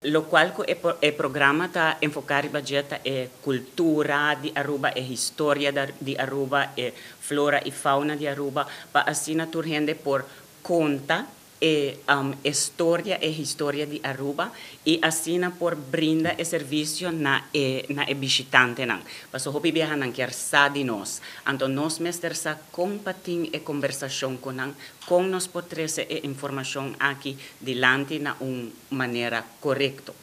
lo qual il programma sta enfocare budget e cultura di Aruba e storia di Aruba e flora e fauna di Aruba, pa assina turgende por conta e storia e historia di Aruba e assina por brinda e servizio na visitante nan. Paso hopi viaja nan kiar sa di nos. Anto nos mester sa compating e conversación con nos potrese e información aquí dilante na un manera correcto.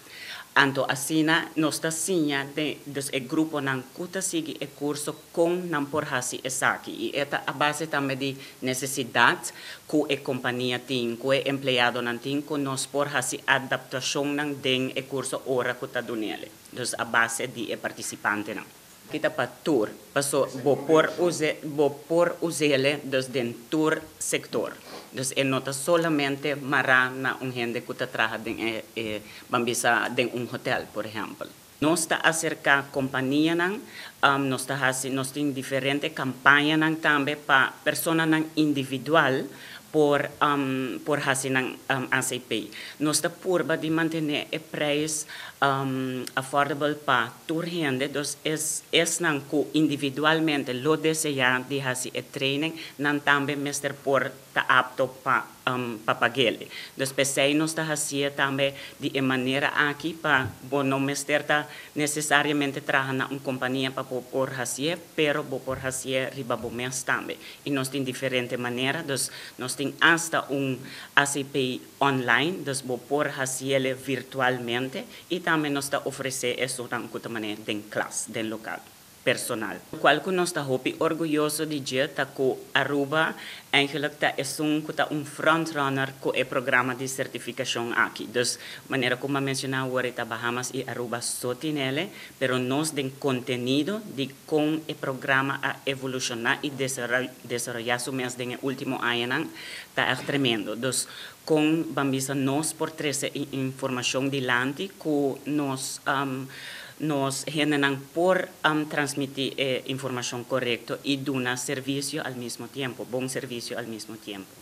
Anto asina nos ta signa des e grupo nan kuta sigi e curso con nan por hasi esaki. E eta a base também de necessidade ku e companhia tin, ku e empleado nan tin, ku nos por hasi adaptação nan den e curso ora kuta dunele. Dus a base de e participante nan. Kita pa tour, paso bo por usele dus den tour sector. Dus e nota solamente mara na un gente que trabaja den bambisa den un hotel, por ejemplo. Nos está acerca compañía nan, nos está en diferentes campañas nan también para personas nan individual por hacer ACP. Nos está purba de mantener el precio affordable para toda gente, dus es nan ku individualmente lo desea de hacer el training, nan también mester por ta apto para pagarle. Dus pensei nos está haciendo también de manera aquí para no mester ta necesariamente trabajar en una compañía para por hacer, pero por hacer ribabo mes también. Y nos tiene diferente manera, dus nos tiene hasta un ACP online, dus por hacerle virtualmente y también nos está ofrece eso tan de manera en clase, den local, personal. Cual que nos está hopi orgulloso de que Aruba eigenlijk es un frontrunner con el programa de certificación aquí. Dus manera como mencionaba ahorita Bahamas y Aruba sotinele, pero nos den contenido de con el programa a evolucionar y desarrollar su mes en el último año está tremendo. Dus con Bambisa nos por 13 información delante que nos generan por transmitir información correcta y dar servicio al mismo tiempo, buen servicio al mismo tiempo.